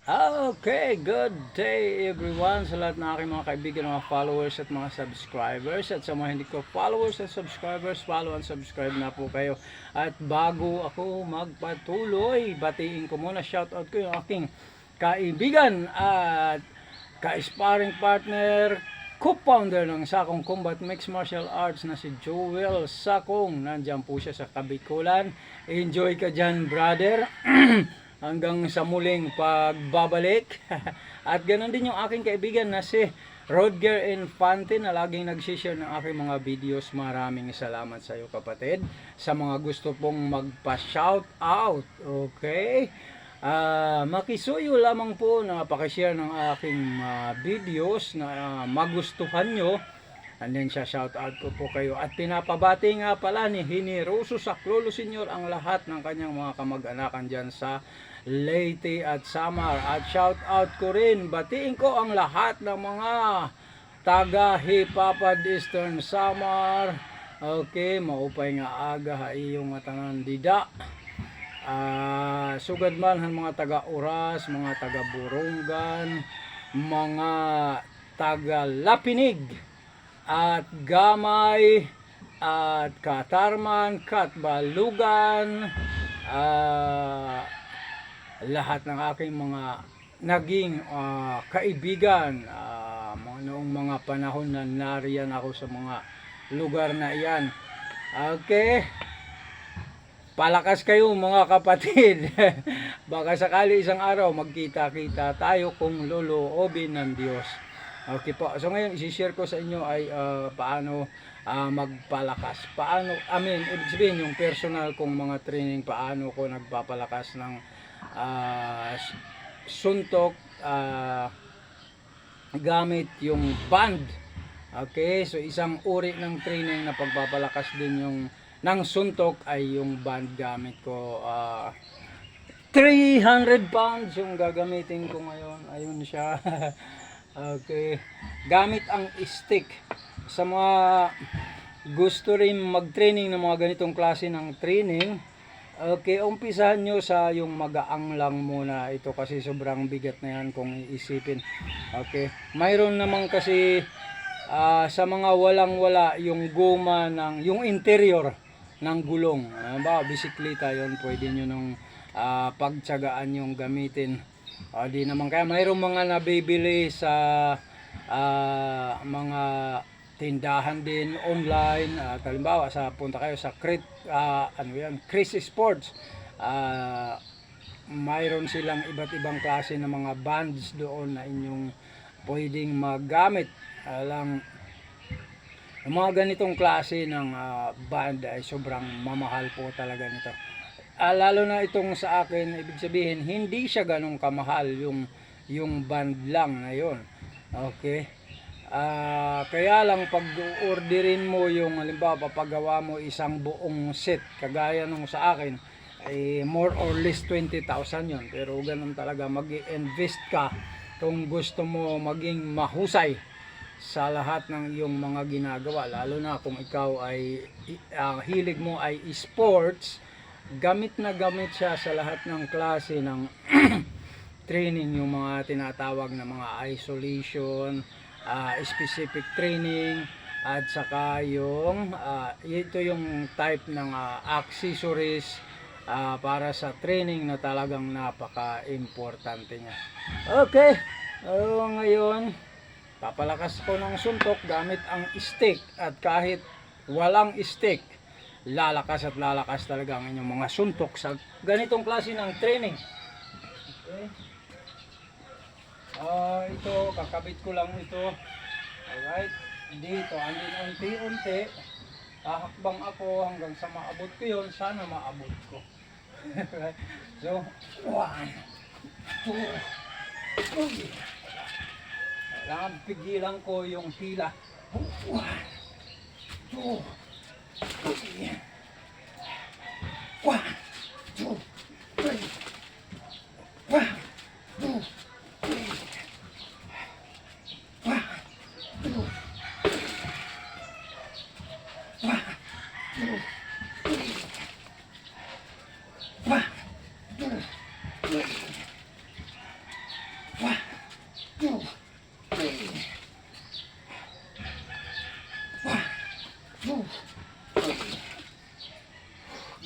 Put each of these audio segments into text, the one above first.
Okay, good day everyone sa lahat ng aking mga kaibigan, mga followers at mga subscribers. At sa mga hindi ko followers at subscribers, follow and subscribe na po kayo. At bago ako magpatuloy, batiin ko muna, shoutout ko yung aking kaibigan at ka-sparring partner, co-founder ng Sakong Combat Mixed Martial Arts na si Joel Sakong. Nandiyan po siya sa Kabikulan. Enjoy ka dyan, brother. Hanggang sa muling pagbabalik. At ganoon din yung aking kaibigan na si Rodger Infante na laging nagsishare ng aking mga videos. Maraming salamat sa iyo, kapatid. Sa mga gusto pong magpa-shout out. Okay? Makisuyo lamang po na pakishare ng aking videos na magustuhan nyo. And then shout out ko po kayo. At pinapabati nga pala ni Generoso Saclolo Sr. ang lahat ng kanyang mga kamag-anakan dyan sa Leyte at Samar. At shout out ko rin, batiin ko ang lahat ng mga taga Hipapad Eastern Samar. Okay, maupay nga aga iyong matanan dida. Sugad man ang mga taga Oras, mga taga Burungan, mga taga Lapinig, at Gamay, at Katarman, Katbalugan, lahat ng aking mga naging kaibigan noong mga panahon na nariyan ako sa mga lugar na iyan. Okay, palakas kayo mga kapatid. Baka sakali isang araw magkita-kita tayo kung loloobin ng Diyos. Okay po. So ngayon i-share ko sa inyo ay paano magpalakas. Paano, ibig sabihin yung personal kong mga training, paano ko nagpapalakas ng suntok gamit yung band. Okay, so isang uri ng training na pagpapalakas din yung ng suntok ay yung band gamit ko. 300 pounds yung gagamitin ko ngayon. Ayun siya. Okay, gamit ang stick. Sa mga gusto rin mag-training ng mga ganitong klase ng training, okay, umpisahan nyo sa yung magaang lang muna ito kasi sobrang bigat na yan kung iisipin. Okay, mayroon naman kasi sa mga walang-wala yung goma ng, yung interior ng gulong. Bisikleta yon, pwede nyo nung pagtsagaan yung gamitin. Di naman kaya mayroong mga nabibili sa mga tindahan din online. Halimbawa sa punta kayo sa Chris Sports, mayroon silang iba't ibang klase ng mga bands doon na inyong pwedeng magamit. Yung mga ganitong klase ng band ay sobrang mamahal po talaga nito. Lalo na itong sa akin, ibig sabihin hindi siya ganong kamahal yung band lang na yon. Okay, kaya lang pag orderin mo yung, halimbawa papagawa mo isang buong set kagaya nung sa akin, ay more or less 20,000 yon. Pero ganun talaga, mag-invest ka kung gusto mo maging mahusay sa lahat ng iyong mga ginagawa, lalo na kung ikaw ay hilig mo ay sports. Gamit na gamit siya sa lahat ng klase ng training, yung mga tinatawag na mga isolation, specific training, at saka yung ito yung type ng accessories para sa training na talagang napaka-importante niya. Okay, ngayon papalakas ko ng suntok gamit ang stick, at kahit walang stick, lalakas at lalakas talaga ang inyong mga suntok sa ganitong klase ng training. Okay. Ito, kakabit ko lang ito. Alright. Dito, andin unti-unti. Hahakbang ako hanggang sa maabot ko yun. Sana maabot ko. So, 1, 2, 3. Kailangan pigilan ko yung hila. 1, 2, 3. 1, 2, 3. 1, 2, 3. 1, 2, 1, 2, 3. 1, 2, 3.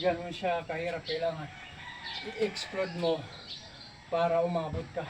ganun siya kahirap. Kailangan i-explode mo para umabot ka.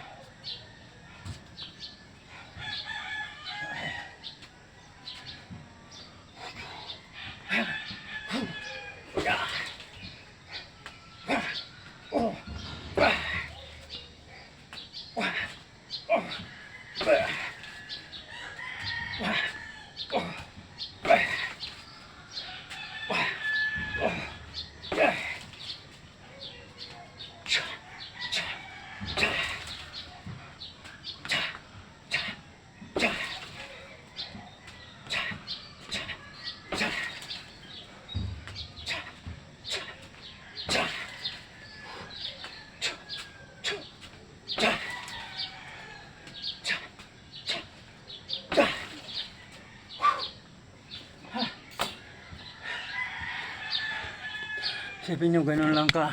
Isipin nyo, ganun lang ka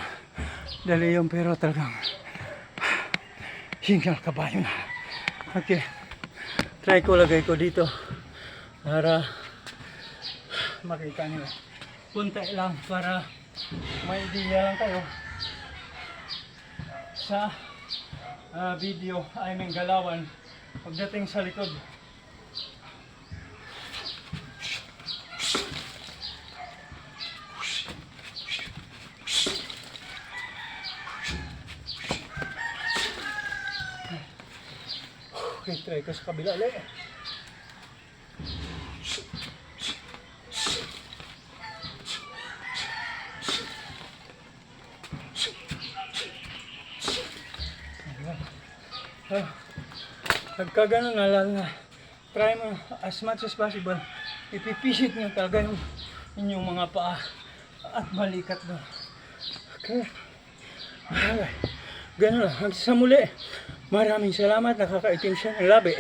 dali yung pero talagang hingal kabayo na. Okay, try ko, lagay ko dito para makita nyo. Punta lang para may idea lang kayo sa video, I mean galawan pagdating sa likod. Okay, try ko sa kabila ulit. Pagka ganun na lang na try mo as much as possible, ipipisit nyo talaga yung inyong mga paa at balikat doon. Okay. Ganun lang. Hanggang sa muli. Maraming salamat. Nakakaitim siya ng labi.